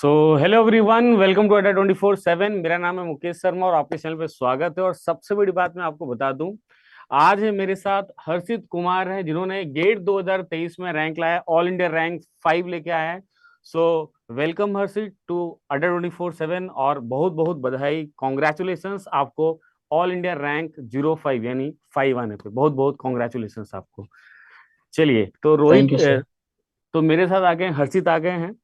So hello everyone, welcome to Adda 24/7। मेरा नाम है मुकेश शर्मा और आपके चैनल पे स्वागत है। और सबसे बड़ी बात मैं आपको बता दूं, आज है मेरे साथ हर्षित कुमार है, जिन्होंने गेट 2023 में रैंक लाया, ऑल इंडिया रैंक 5 लेके आया है। So welcome Harshit to Adda 24/7 और बहुत बहुत बधाई, कॉन्ग्रेचुलेशंस आपको ऑल इंडिया रैंक 05 यानी 5 आने पे बहुत बहुत कॉन्ग्रेचुलेशंस आपको। चलिए, तो थैंक रोहित यू सर। तो मेरे साथ आ गए, हर्षित आ गए हैं।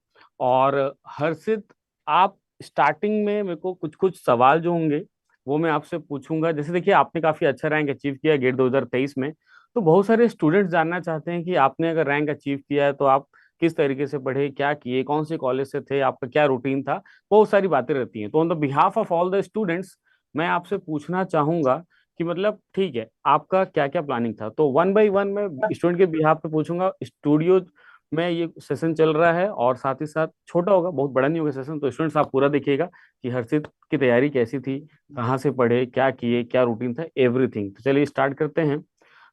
और हर्षित, आप स्टार्टिंग में मेरे को कुछ कुछ सवाल जो होंगे वो मैं आपसे पूछूंगा। जैसे देखिए, आपने काफी अच्छा रैंक अचीव किया गेट 2023 में। तो बहुत सारे स्टूडेंट्स जानना चाहते हैं कि आपने अगर रैंक अचीव किया है तो आप किस तरीके से पढ़े, क्या किए, कौन से कॉलेज से थे, आपका क्या रूटीन था। बहुत सारी बातें रहती हैं। तो on the behalf of all the students मैं आपसे पूछना चाहूंगा कि मतलब ठीक है, आपका क्या क्या प्लानिंग था। तो वन बाय वन मैं स्टूडेंट के बिहाफ पे पूछूंगा। स्टूडियो में ये सेशन चल रहा है और साथ ही साथ छोटा होगा, बहुत बड़ा नहीं होगा सेशन। तो स्टूडेंट्स आप पूरा देखिएगा कि हर्षित की तैयारी कैसी थी, कहाँ से पढ़े, क्या किए, क्या रूटीन था, एवरीथिंग। तो चलिए स्टार्ट करते हैं।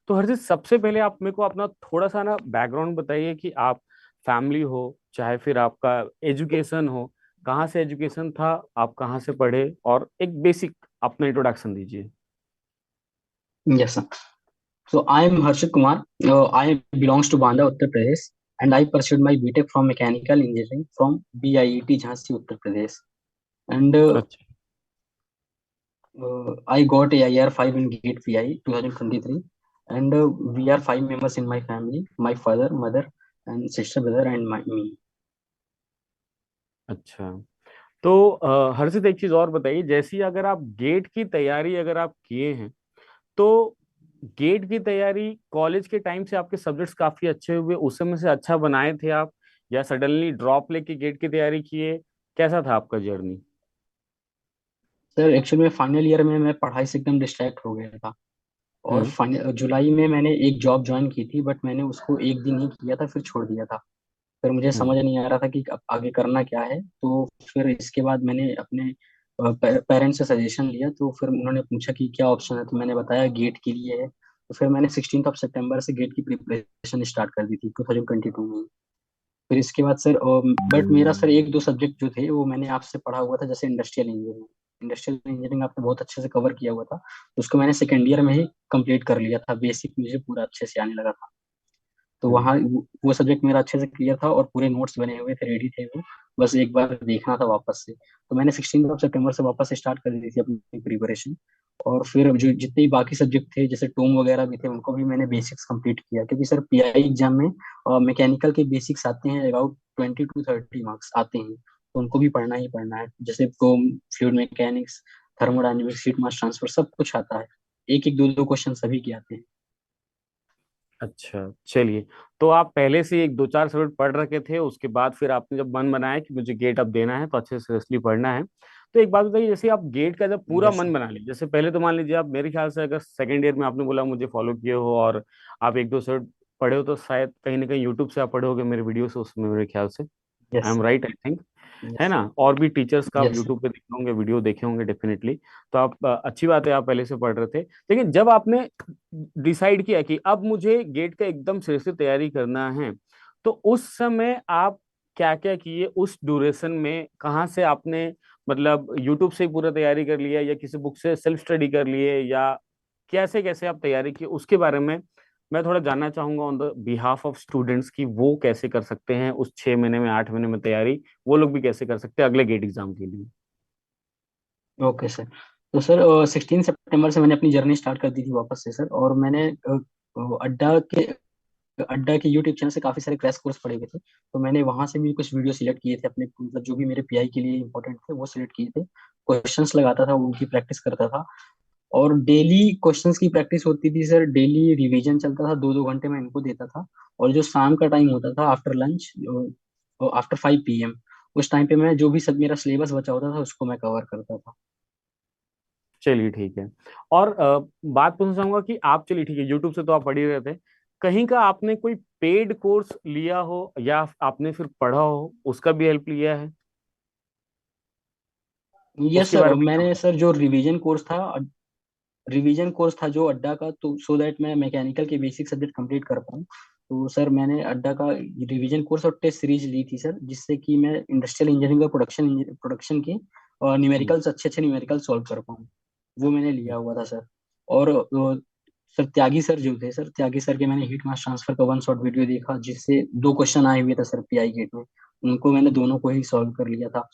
तो हर्षित, सबसे पहले आप मेरे को अपना थोड़ा सा ना बैकग्राउंड बताइए कि आप फैमिली हो, चाहे फिर आपका एजुकेशन हो, कहाँ से एजुकेशन था, आप कहाँ से पढ़े, और एक बेसिक अपना इंट्रोडक्शन दीजिए। Yes sir. So I am Harshit Kumar. I belongs to Banda, Uttar Pradesh, and I pursued my BTech from Mechanical Engineering from BIET, Jhansi, Uttar Pradesh. And अच्छा। I got AIR 5 in GATE PI 2023. And we are 5 members in my family: my father, mother, and sister, brother, and me. अच्छा, तो हर्षित एक चीज और बताइए, जैसी अगर आप गेट की तैयारी अगर आप किए हैं तो गेट की तैयारी कॉलेज के टाइम से आपके सब्जेक्ट्स काफी अच्छे हुए, उस समय से अच्छा बनाए थे आप, या सडनली ड्रॉप लेके गेट की तैयारी किए, कैसा था आपका जर्नी? सर एक्चुअली में फाइनल ईयर में मैं पढ़ाई से एकदम डिस्ट्रैक्ट हो गया था। और हम्म। फाइनल जुलाई में मैंने एक जॉब ज्वाइन की थी, बट मैंने उसको एक दिन ही किया था, फिर छोड़ दिया था। फिर मुझे हम्म। समझ नहीं आ रहा था कि अब आगे करना क्या है। तो फिर इसके बाद मैंने अपने पेरेंट्स से सजेशन लिया। तो फिर उन्होंने पूछा कि क्या ऑप्शन है, तो मैंने बताया गेट के लिए है। तो फिर मैंने 16 सितंबर से गेट की प्रिपरेशन स्टार्ट कर दी थी 2022 में। फिर इसके बाद सर, बट मेरा सर एक दो सब्जेक्ट जो थे वो मैंने आपसे पढ़ा हुआ था, जैसे इंडस्ट्रियल इंजीनियरिंग। इंडस्ट्रियल इंजीनियरिंग आपने बहुत अच्छे से कवर किया हुआ था, तो उसको मैंने सेकेंड ईयर में ही कंप्लीट कर लिया था। बेसिक मुझे पूरा अच्छे से आने लगा था। तो हम्म। वहाँ वो सब्जेक्ट मेरा अच्छे से क्लियर था और पूरे नोट्स बने हुए थे, रेडी थे वो। बस एक बार देखना था वापस से। तो मैंने 16 सितंबर से वापस से स्टार्ट कर दी थी अपनी प्रिपरेशन। और फिर जो जितने भी बाकी सब्जेक्ट थे, जैसे टोम वगैरह भी थे, उनको भी मैंने बेसिक्स कंप्लीट किया, क्योंकि सर पीआई एग्जाम में मैकेनिकल के बेसिक्स आते हैं, अबाउट 20 to 30 मार्क्स आते हैं। तो उनको भी पढ़ना ही पढ़ना है, जैसे TOM, fluid mechanics, thermodynamics, heat mass transfer, सब कुछ आता है। एक एक दो दो क्वेश्चन सभी के आते हैं। अच्छा, चलिए। तो आप पहले से एक दो चार सब्जेक्ट पढ़ रखे थे, उसके बाद फिर आपने जब मन बनाया कि मुझे गेट अब देना है तो अच्छे से सीरियसली पढ़ना है। तो एक बात बताइए, जैसे आप गेट का जब पूरा यस मन सर। बना लिया, जैसे पहले तो मान लीजिए आप, मेरे ख्याल से अगर सेकंड ईयर में आपने बोला मुझे फॉलो किए हो और आप एक दो सब्जेक्ट पढ़े हो, तो शायद कहीं ना कहीं यूट्यूब से आप पढ़े होगे मेरे वीडियो से, उसमें मेरे ख्याल से I yes am sir. Right, I think, है यस ना। सर। और भी टीचर्स का आप यस सर। यूट्यूब पे देखे होंगे, वीडियो देखे होंगे डेफिनेटली। तो आप अच्छी बात है, आप पहले से पढ़ रहे थे। लेकिन जब आपने डिसाइड किया कि अब मुझे गेट का एकदम से से तैयारी करना है, तो उस समय आप क्या क्या किए उस ड्यूरेशन में, कहाँ से आपने, मतलब यूट्यूब से ही पूरा तैयारी कर लिया या किसी बुक से सेल्फ स्टडी कर लिए, या कैसे कैसे आप तैयारी की, उसके बारे में मैं थोड़ा जानना चाहूंगा on the behalf of students की वो कैसे कर सकते हैं उस 6 महीने में, 8 महीने में तैयारी, वो लोग भी कैसे कर सकते हैं अगले गेट एग्जाम के लिए। Okay sir. तो सर 16 सितंबर से मैंने अपनी जर्नी स्टार्ट कर दी थी वापस से सर। और मैंने अड्डा के अड्डा के यूट्यूब चैनल से काफी सारे क्रैश कोर्स पढ़े हुए थे। तो मैंने वहां से भी कुछ वीडियो सिलेक्ट किए थे अपने, मतलब जो भी मेरे पीआई के लिए इंपॉर्टेंट थे वो सिलेक्ट किए थे। क्वेश्चंस लगाता था, उनकी प्रैक्टिस करता था। और डेली क्वेश्चंस की प्रैक्टिस होती थी सर। डेली रिवीजन चलता था, 2-2 घंटे में इनको देता था। और जो शाम का टाइम होता था आफ्टर लंच, आफ्टर 5 PM, उस टाइम पे मैं जो भी सब मेरा सिलेबस बचा होता था उसको मैं कवर करता था। चलिए ठीक है। और बात पूछना चाहूंगा कि आप, चलिए ठीक है, यूट्यूब से तो आप पढ़ ही रहे थे, कहीं का आपने कोई पेड कोर्स लिया हो या आपने फिर पढ़ा हो, उसका भी हेल्प लिया है, यस उसके सर। बारे में क्या मैंने बताएं? सर जो रिवीजन कोर्स था जो अड्डा का, तो सो दैट मैं मैकेनिकल के बेसिक सब्जेक्ट कंप्लीट कर पाऊँ। तो सर मैंने अड्डा का रिवीजन कोर्स और टेस्ट सीरीज ली थी सर, जिससे कि मैं इंडस्ट्रियल इंजीनियरिंग और प्रोडक्शन की और हम्म, न्यूमेरिकल्स अच्छे अच्छे न्यूमेरिकल सॉल्व कर पाऊँ, वो मैंने लिया हम्म। हुआ था सर। और सर त्यागी सर जो थे सर, त्यागी सर के मैंने हीट मास ट्रांसफर का वन शॉट वीडियो देखा, जिससे दो क्वेश्चन आए हुए थे सर पीआई गेट में, उनको मैंने दोनों को ही सॉल्व कर लिया था।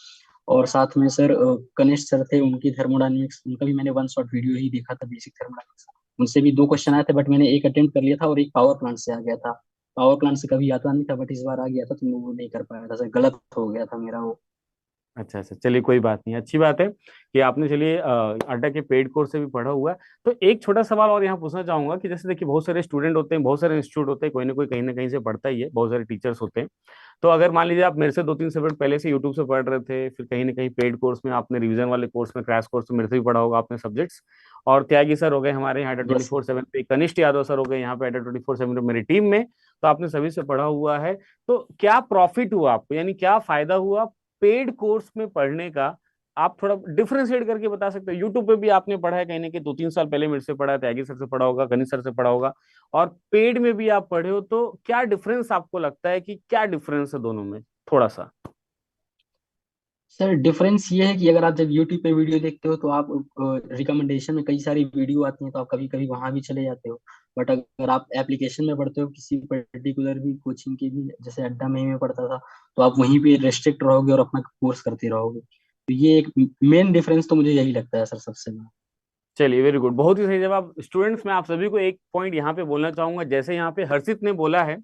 और साथ में सर कनिष्ठ सर थे, उनकी थर्मोडायनेमिक्स, उनका भी मैंने वन शॉट वीडियो ही देखा था, बेसिक थर्मोडायनेमिक्स। उनसे भी दो क्वेश्चन आए थे, बट मैंने एक अटेम्प्ट कर लिया था और एक पावर प्लांट से आ गया था। पावर प्लांट से कभी आता नहीं था, बट इस बार आ गया था, तो मैं वो नहीं कर पाया था सर, गलत हो गया था मेरा वो। अच्छा अच्छा, चलिए कोई बात नहीं, अच्छी बात है कि आपने चलिए अड्डा के पेड कोर्स से भी पढ़ा हुआ है। तो एक छोटा सवाल और यहाँ पूछना चाहूंगा कि जैसे देखिए बहुत सारे स्टूडेंट होते हैं, बहुत सारे इंस्टीट्यूट होते हैं, कोई ना कोई कहीं ना कहीं से पढ़ता ही है, बहुत सारे टीचर्स होते हैं। तो अगर मान लीजिए आप मेरे से 2-3 सब्जेक्ट पहले से यूट्यूब से पढ़ रहे थे, फिर कहीं ना कहीं पेड कोर्स में आपने रिवीजन वाले कोर्स में क्रैश कोर्स में मेरे से भी पढ़ा होगा आपने सब्जेक्ट्स, और त्यागी सर हो गए हमारे यहाँ twenty yes sir. Four seven पे, कनिष्ठ यादव सर हो गए यहाँ पे 24/7 मेरी टीम में, तो आपने सभी से पढ़ा हुआ है। तो क्या प्रॉफिट हुआ आपको, यानी क्या फायदा हुआ पेड कोर्स में पढ़ने का? आप थोड़ा डिफरेंशिएट करके बता सकते हो। यूट्यूब पे भी आपने पढ़ा है, कहीं ना कहीं 2-3 साल पहले मेरे से पढ़ा है, त्यागी सर से पढ़ा होगा, कनिष्ठ सर से पढ़ा होगा, और पेड में भी आप पढ़े हो, तो क्या डिफरेंस आपको लगता है कि क्या डिफरेंस है दोनों में, थोड़ा सा? सर डिफरेंस ये है कि अगर आप जब यूट्यूब पे वीडियो देखते हो तो आप रिकमेंडेशन में कई सारी वीडियो आती हैं, तो आप कभी कभी वहां भी चले जाते हो। बट अगर आप एप्लीकेशन में पढ़ते हो किसी पर्टिकुलर भी कोचिंग के भी, जैसे अड्डा में ही मैं पढ़ता था, तो आप वहीं पे रेस्ट्रिक्ट रहोगे और अपना कोर्स करते रहोगे। तो ये एक मेन डिफरेंस तो मुझे यही लगता है सर, सबसे बड़ा। चलिए वेरी गुड, बहुत ही सही जवाब। स्टूडेंट्स, मैं आप सभी को एक पॉइंट यहाँ पे बोलना चाहूंगा, जैसे यहाँ पे हर्षित ने बोला है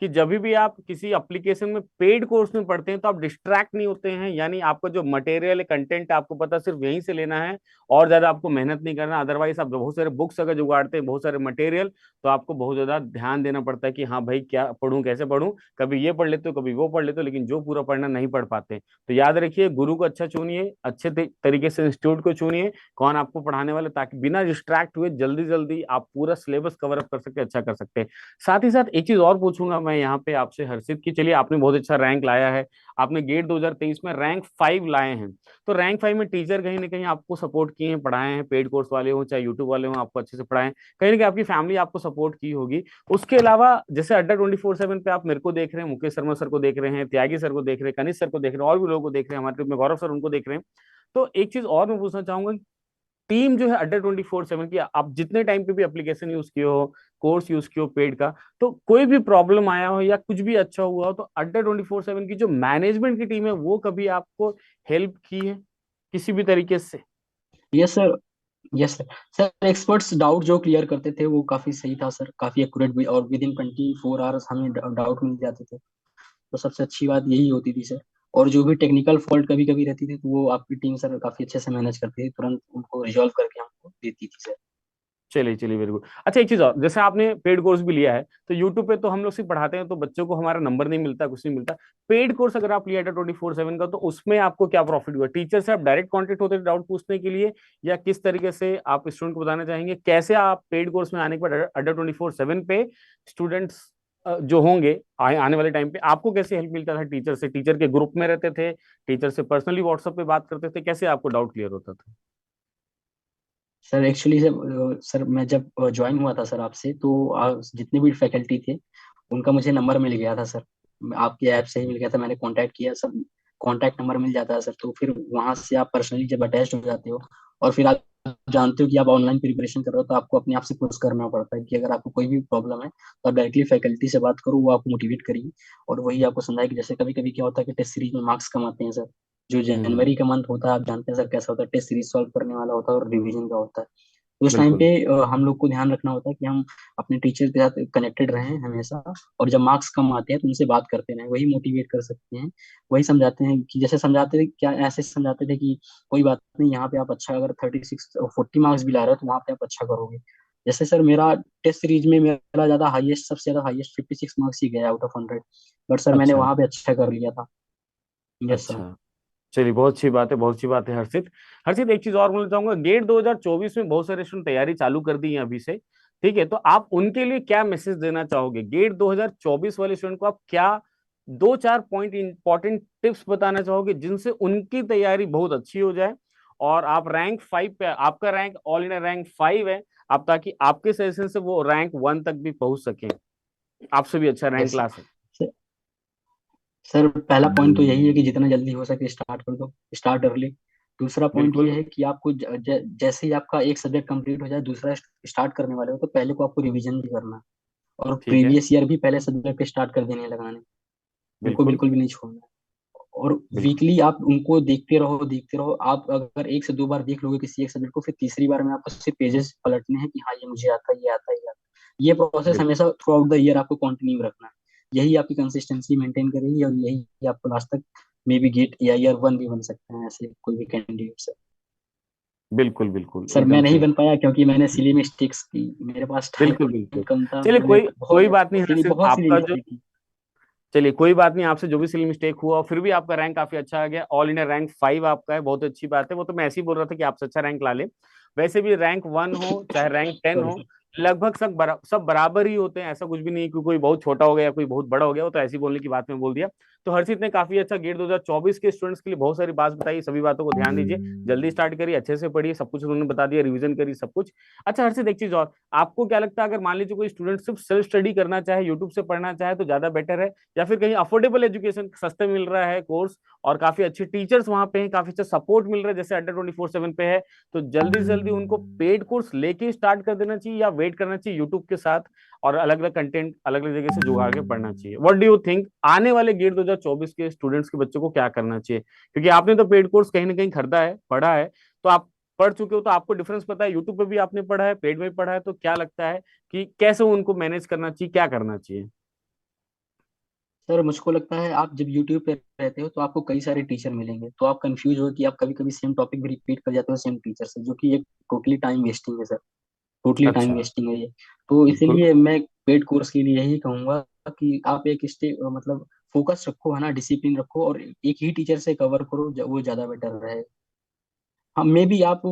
कि जब भी आप किसी एप्लीकेशन में पेड कोर्स में पढ़ते हैं तो आप डिस्ट्रैक्ट नहीं होते हैं, यानी आपका जो मटेरियल है, कंटेंट है, आपको पता सिर्फ यहीं से लेना है और ज्यादा आपको मेहनत नहीं करना। अदरवाइज आप बहुत सारे बुक्स अगर जुगाड़ते हैं, बहुत सारे मटेरियल, तो आपको बहुत ज्यादा ध्यान देना पड़ता है कि हाँ भाई क्या पढ़ूं, कैसे पढ़ूं, कभी ये पढ़ लेते हो, कभी वो पढ़ लेते हो, लेकिन जो पूरा पढ़ना नहीं पढ़ पाते। तो याद रखिए, गुरु को अच्छा चुनिए, अच्छे तरीके से इंस्टीट्यूट को चुनिए, कौन आपको पढ़ाने वाले, ताकि बिना डिस्ट्रैक्ट हुए जल्दी जल्दी आप पूरा सिलेबस कवर अप कर सकते, अच्छा कर सकते हैं। साथ ही साथ एक चीज और पूछूंगा मैं यहाँ पे आपसे हर्षित की, चलिए आपने बहुत अच्छा रैंक लाया है, आपने गेट 2023 में रैंक 5 लाए हैं। तो रैंक 5 में टीचर कहीं ना कहीं आपको सपोर्ट किए हैं, पढ़ाए हैं, पेड कोर्स वाले हो चाहे यूट्यूब वाले हो, आपको अच्छे से पढ़ाए, कहीं ना कहीं आपकी फैमिली आपको सपोर्ट की होगी। उसके अलावा जैसे अड्डा 24/7 पे आप मेरे को देख रहे हैं, मुकेश शर्मा सर को देख रहे हैं, त्यागी सर को देख रहे हैं, कनिष्ठ सर को देख रहे हैं, और भी लोगों को देख रहे हैं, हमारे टीम में गौरव सर उनको देख रहे हैं। तो एक चीज और मैं पूछना चाहूंगा, टीम जो है अड्डा 24/7 की, आप जितने टाइम पे भी एप्लीकेशन यूज किए हो, कोर्स यूज किए हो पेड का, तो कोई भी प्रॉब्लम आया हो या कुछ भी अच्छा हुआ हो, तो अड्डा 24/7 की जो मैनेजमेंट की टीम है वो कभी आपको हेल्प की है किसी भी तरीके से? Yes sir. Yes sir. Sir experts doubt जो क्लियर करते थे वो काफी सही था सर, काफी एक्यूरेट भी, और विद इन 24 आवर्स हमें डाउट मिल जाते थे। तो सबसे अच्छी बात यही होती थी सर। और जो भी टेक्निकल फॉल्ट कभी कभी रहती थी, तो वो आपकी टीम सर काफी अच्छे से मैनेज करती थी, तुरंत उनको रिजॉल्व करके हमको देती थी सर। चलिए चलिए, वेरी गुड। अच्छा एक चीज और, जैसे आपने पेड कोर्स भी लिया है, तो यूट्यूब पे तो हम लोग सिर्फ पढ़ाते हैं, तो बच्चों को हमारा नंबर नहीं मिलता, कुछ नहीं मिलता। पेड कोर्स अगर आप लिया था 24/7 का, तो उसमें आपको क्या प्रॉफिट हुआ? टीचर से आप डायरेक्ट कांटेक्ट होते थे डाउट पूछने के लिए, या किस तरीके से आप स्टूडेंट को बताना चाहेंगे, कैसे आप पेड कोर्स में आने के बाद अड्डा 24/7 पे स्टूडेंट्स जो होंगे आने वाले टाइम पे, आपको कैसे हेल्प मिलता था टीचर से? टीचर के ग्रुप में रहते थे, टीचर से पर्सनली व्हाट्सएप पे बात करते थे, कैसे आपको डाउट क्लियर होता था? सर एक्चुअली जब सर मैं जब ज्वाइन हुआ था सर आपसे, तो जितने भी फैकल्टी थे उनका मुझे नंबर मिल गया था सर। आपके ऐप से ही मिल गया था, मैंने कांटेक्ट किया, सब कांटेक्ट नंबर मिल जाता है सर। तो फिर वहां से आप पर्सनली जब अटैच हो जाते हो, और फिर आप जानते हो कि आप ऑनलाइन प्रिपरेशन कर रहे हो, तो आपको अपने आप से पुश करना पड़ता है कि अगर आपको कोई भी प्रॉब्लम है तो आप डायरेक्टली फैकल्टी से बात करो, वो आपको मोटिवेट करिए। और वही आपको समझाए कि जैसे कभी कभी क्या होता है कि टेस्ट सीरीज में मार्क्स कम आते हैं सर। जो हम्म। जनवरी का मंथ होता है, आप जानते हैं सर कैसा होता है, टेस्ट सीरीज सॉल्व करने वाला होता है और रिवीजन का होता है। तो उस टाइम पे बिल्कुल हम लोग को ध्यान रखना होता है कि हम अपने टीचर के साथ कनेक्टेड रहें हमेशा। और जब मार्क्स कम आते हैं तो उनसे बात करते रहें, वही मोटिवेट कर सकते हैं। वही समझाते हैं कि जैसे समझाते थे, क्या ऐसे समझाते थे कि कोई बात नहीं, यहाँ पे आप अच्छा, अगर 36 40 मार्क्स भी ला रहे हो तो वहाँ पे आप अच्छा करोगे। जैसे सर मेरा टेस्ट सीरीज में मेरा ज्यादा हाईएस्ट, सबसे ज्यादा हाईएस्ट 56 मार्क्स ही गया आउट ऑफ 100। बट सर मैंने अच्छा वहाँ पे अच्छा कर लिया था। Yes sir. अच्छा। चलिए बहुत अच्छी बात है, बहुत अच्छी बात है हर्षित। हर्षित एक चीज और बोलना चाहूंगा, गेट 2024 में बहुत सारे स्टूडेंट तैयारी चालू कर दी है अभी से, ठीक है, तो आप उनके लिए क्या मैसेज देना चाहोगे? गेट 2024 वाले स्टूडेंट को आप क्या 2-4 पॉइंट इंपॉर्टेंट टिप्स बताना चाहोगे जिनसे उनकी तैयारी बहुत अच्छी हो जाए, और आप रैंक 5 पे, आपका रैंक ऑल इंडिया रैंक 5 है, आप ताकि आपके सेशन से वो रैंक 1 तक भी पहुंच सके? आपसे भी अच्छा रैंक यस ला सके। सर। सर पहला पॉइंट तो यही है कि जितना जल्दी हो सके स्टार्ट कर दो, स्टार्ट अर्ली। दूसरा पॉइंट ये बिल्कुल। है कि आपको जैसे ही आपका एक सब्जेक्ट कंप्लीट हो जाए, दूसरा स्टार्ट करने वाले हो, तो पहले को आपको रिवीजन भी करना है, और ठीक है। प्रीवियस ईयर भी पहले सब्जेक्ट स्टार्ट कर देने लगाने, उनको बिल्कुल। बिल्कुल भी नहीं छोड़ना है। और बिल्कुल। वीकली आप उनको देखते रहो, देखते रहो। आप अगर एक से दो बार देख लोगे किसी एक सब्जेक्ट को, फिर तीसरी बार में आपको सिर्फ पेजेस पलटने हैं कि हाँ ये मुझे आता है, ये आता है, ये आता है। ये प्रोसेस बिल्कुल। हमेशा थ्रू आउट द ईयर आपको कंटिन्यू रखना है। यही आपकी कंसिस्टेंसी मेंटेन करेगी, और यही आपको लास्ट तक मे बी गेट या ईयर वन भी बन सकते हैं ऐसे कोई भी कैंडिडेट से। बिल्कुल। बिल्कुल सर मैं एकदम नहीं सही। बन पाया क्योंकि मैंने सिली मिस्टेक्स की, मेरे पास बिल्कुल टाइम बिल्कुल। कम था, चलिए मैंने कोई कोई बहुत बात नहीं सिली हर्षित, बहुत सिली आपका जो, मिस्टेक की। चलिए कोई बात नहीं, आपसे जो भी सिली मिस्टेक हुआ फिर भी आपका रैंक काफी अच्छा आ गया। ऑल इंडिया रैंक 5 आपका है, बहुत अच्छी बात है। वो तो मैं ऐसे ही बोल रहा था कि आपसे अच्छा रैंक ला ले। वैसे भी रैंक 1 हो चाहे रैंक 10 सॉरी हो, सर। लगभग सब बराबर ही होते हैं। ऐसा कुछ भी नहीं है कि कोई बहुत छोटा हो गया या कोई बहुत बड़ा हो गया। वो तो ऐसी बोलने की बात में बोल दिया। तो हर्षित ने काफी अच्छा गेट 2024 के स्टूडेंट्स के लिए बहुत सारी बात बताई। सभी बातों को ध्यान दीजिए, जल्दी स्टार्ट करिए, अच्छे से पढ़िए, सब कुछ उन्होंने बता दिया, रिवीजन करिए सब कुछ। अच्छा हर्षित एक चीज और, आपको क्या लगता है अगर मान लीजिए कोई स्टूडेंट सिर्फ सेल्फ स्टडी करना चाहे, यूट्यूब से पढ़ना चाहे, तो ज्यादा बेटर है, या फिर कहीं अफोर्डेबल एजुकेशन सस्ते मिल रहा है कोर्स, और काफी अच्छे टीचर्स वहां पे हैं, काफी अच्छा सपोर्ट मिल रहा है जैसे अड्डा 24/7 पे है, तो जल्दी से जल्दी उनको पेड कोर्स लेके स्टार्ट कर देना चाहिए, या वेट करना चाहिए यूट्यूब के साथ, और अलग अलग कंटेंट अलग अलग जगह से जुगा के पढ़ना चाहिए? व्हाट डू यू थिंक, आने वाले गेट 2024 के स्टूडेंट्स के बच्चों को क्या करना चाहिए? क्योंकि आपने तो पेड कोर्स कहीं ना कहीं खरीदा है, पढ़ा है, तो आप पढ़ चुके हो, तो आपको डिफरेंस पता है, यूट्यूब पे भी आपने पढ़ा है, पेड में भी पढ़ा है, तो क्या लगता है कि कैसे उनको मैनेज करना चाहिए, क्या करना चाहिए? सर मुझको लगता है आप जब YouTube पे रहते हो तो आपको कई सारे टीचर मिलेंगे, तो आप कंफ्यूज हो कि आप कभी कभी सेम टॉपिक भी रिपीट कर जाते हो सेम टीचर से, जो कि एक टोटली टाइम वेस्टिंग है सर। टोटली टाइम अच्छा। वेस्टिंग है ये। तो बिल्कुल। इसीलिए मैं पेड कोर्स के लिए यही कहूंगा कि आप एक मतलब फोकस रखो, है ना, डिसिप्लिन रखो, और एक ही टीचर से कवर करो, वो ज्यादा बेटर रहे। हाँ मे बी आप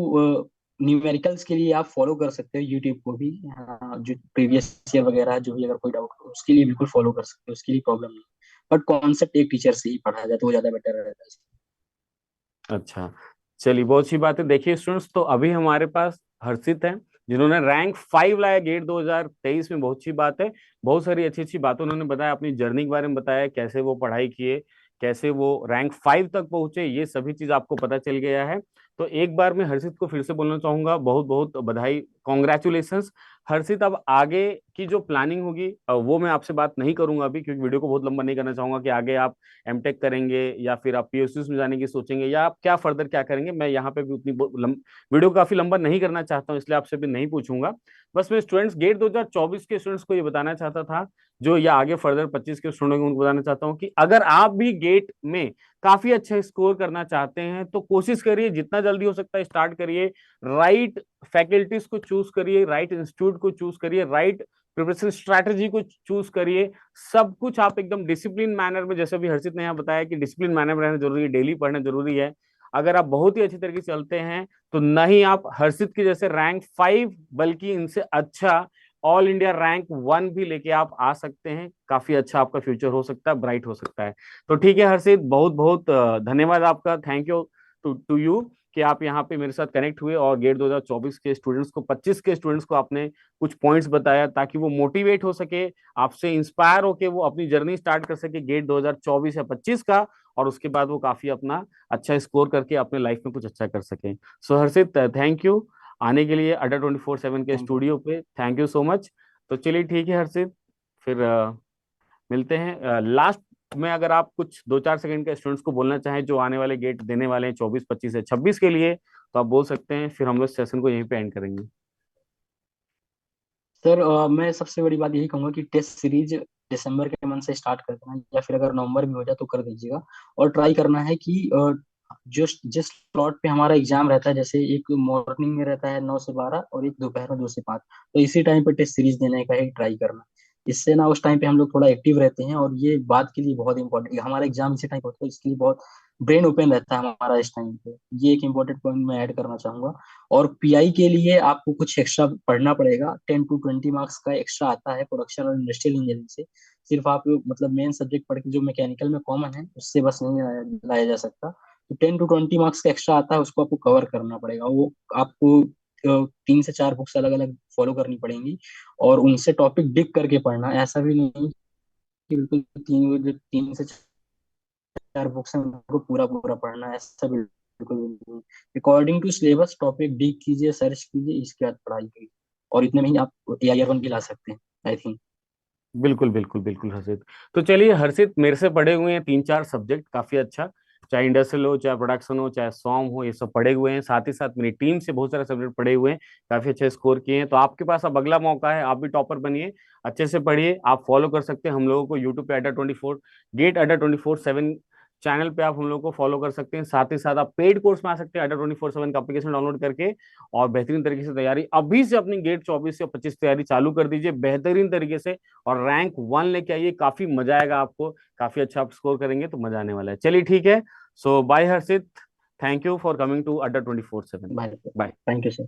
न्यूमेरिकल्स के लिए आप फॉलो कर सकते हो यूट्यूब को भी, हाँ, जो प्रीवियस ईयर वगैरह जो भी अगर कोई डाउट हो उसके लिए बिल्कुल फॉलो कर सकते हो, उसके लिए प्रॉब्लम नहीं। बट कॉन्सेप्ट एक टीचर से ही पढ़ा जाए तो वो ज्यादा बेटर रहता है। अच्छा, चलिए बहुत अच्छी बात है। देखिए स्टूडेंट्स, तो अभी हमारे पास हर्षित हैं जिन्होंने रैंक 5 लाया गेट 2023 में, बहुत अच्छी बात है। बहुत सारी अच्छी अच्छी बातें उन्होंने बताया, अपनी जर्नी के बारे में बताया, कैसे वो पढ़ाई किए, कैसे वो रैंक 5 तक पहुंचे, ये सभी चीज आपको पता चल गया है। तो एक बार मैं हर्षित को फिर से बोलना चाहूंगा, बहुत बहुत बधाई, कॉन्ग्रेचुलेशंस। हर्षित अब आगे की जो प्लानिंग होगी वो मैं आपसे बात नहीं करूंगा अभी, क्योंकि वीडियो को बहुत लंबा नहीं करना चाहूंगा कि आगे आप एमटेक करेंगे या फिर आप पीएसयू में जाने की सोचेंगे, या आप क्या फर्दर क्या करेंगे, मैं यहाँ पे भी उतनी वीडियो काफी लंबा नहीं करना चाहता हूँ, इसलिए आपसे भी नहीं पूछूंगा। बस मैं स्टूडेंट्स गेट 2024 के स्टूडेंट्स को ये बताना चाहता था, जो या आगे फर्दर 25 के स्टूडेंट उनको बताना चाहता हूँ कि अगर आप भी गेट में काफी अच्छा स्कोर करना चाहते हैं, तो कोशिश करिए, जितना जल्दी हो सकता है स्टार्ट करिए, राइट फैकल्टीज को चूज करिए, राइट इंस्टीट्यूट को चूज करिए, राइट प्रिपरेशन स्ट्रैटेजी को चूज करिए। सब कुछ आप एकदम डिसिप्लिन मैनर में, जैसे भी हर्षित ने यहाँ बताया कि डिसिप्लिन मैनर में रहना जरूरी है, डेली पढ़ना जरूरी है। अगर आप बहुत ही अच्छी तरीके से चलते हैं, तो न ही आप हर्षित के जैसे रैंक 5, बल्कि इनसे अच्छा ऑल इंडिया रैंक 1 भी लेके आप आ सकते हैं। काफी अच्छा आपका फ्यूचर हो सकता है, ब्राइट हो सकता है। तो ठीक है हर्षित, बहुत बहुत धन्यवाद आपका, थैंक यू टू यू कि आप यहाँ पे मेरे साथ कनेक्ट हुए, और गेट 2024 के स्टूडेंट्स को, 25 के स्टूडेंट्स को आपने कुछ पॉइंट्स बताया, ताकि वो मोटिवेट हो सके, आपसे इंस्पायर होके वो अपनी जर्नी स्टार्ट कर सके गेट 2024 या 25 का, और उसके बाद वो काफी अपना अच्छा स्कोर करके अपने लाइफ में कुछ अच्छा कर सके। सो हर्षित, थैंक यू आने के लिए अड्डा 24/7 के थैंक यू। स्टूडियो पे, थैंक यू सो मच। तो चलिए ठीक है हर्षित, फिर मिलते हैं। लास्ट में अगर आप कुछ 2-4 सेकंड के स्टूडेंट्स को बोलना चाहें जो आने वाले गेट देने वाले हैं 24, 25 या 26 के लिए, तो आप बोल सकते हैं, फिर हम लोग सेशन को यहीं पे एंड करेंगे। सर मैं सबसे बड़ी बात यही कहूंगा कि टेस्ट सीरीज दिसंबर के मंथ से स्टार्ट कर देना, या फिर अगर नवंबर भी हो जाए तो कर दीजिएगा। और ट्राई करना है कि जो जिस स्लॉट पे हमारा एग्जाम रहता है, जैसे एक मॉर्निंग में रहता है 9 से 12, और एक दोपहर में 2 से 5, तो इसी टाइम पे टेस्ट सीरीज देने का ही ट्राई करना। इससे ना उस टाइम पे हम लोग थोड़ा एक्टिव रहते हैं, और ये बात के लिए बहुत इंपॉर्टेंट, हमारा एग्जाम इसी टाइम होता है, इसके लिए बहुत ब्रेन ओपन रहता है हमारा इस टाइम पे। ये एक इंपॉर्टेंट पॉइंट मैं ऐड करना चाहूंगा। और पीआई के लिए आपको कुछ एक्स्ट्रा पढ़ना पड़ेगा, 10 to 20 मार्क्स का एक्स्ट्रा आता है प्रोडक्शन और इंडस्ट्रियल इंजीनियरिंग से। सिर्फ आप मतलब मेन सब्जेक्ट पढ़ के जो मैकेनिकल में कॉमन है उससे बस नहीं लाया जा सकता। तो 10 to 20 मार्क्स का एक्स्ट्रा आता है, उसको आपको कवर करना पड़ेगा। वो आपको 3 से 4 बुक्स अलग अलग फॉलो करनी पड़ेंगी, और उनसे टॉपिक डिग करके पढ़ना। ऐसा भी नहीं कि बिल्कुल 3 से 4 बुक्स हैं उनको पूरा पूरा पढ़ना है, ऐसा बिल्कुल भी नहीं। अकॉर्डिंग टू सिलेबस टॉपिक डी कीजिए, सर्च कीजिए, इसके बाद पढ़ाई कीजिए, और इतने में ही आप AIR 1 भी ला सकते हैं, आई थिंक। बिल्कुल बिल्कुल बिल्कुल हर्षित। तो चलिए हर्षित, मेरे से पढ़े हुए हैं 3-4 सब्जेक्ट, काफी अच्छा। चाहे इंडस्ट्रियल हो, चाहे प्रोडक्शन हो, चाहे सॉम हो, ये सब पढ़े हुए हैं। साथ ही साथ मेरी टीम से बहुत सारे सब्जेक्ट पढ़े हुए हैं, काफी अच्छे स्कोर किए हैं। तो आपके पास अब अगला मौका है, आप भी टॉपर बनिए, अच्छे से पढ़िए। आप फॉलो कर सकते हैं हम लोगों को यूट्यूब पे अड्डा 24, गेट अड्डा 24/7 चैनल पे आप हम लोग को फॉलो कर सकते हैं। साथ ही साथ आप पेड कोर्स में आ सकते हैं अड्डा 24/7 का एप्लीकेशन डाउनलोड करके, और बेहतरीन तरीके से तैयारी अभी से अपनी गेट 24 से 25 तैयारी चालू कर दीजिए बेहतरीन तरीके से, और रैंक 1 लेके आइए। काफी मजा आएगा आपको, काफी अच्छा आप स्कोर करेंगे तो मजा आने वाला है। चलिए ठीक है। So bye Harshit, thank you for coming to Adda 24/7। Bye. Bye. Thank you sir.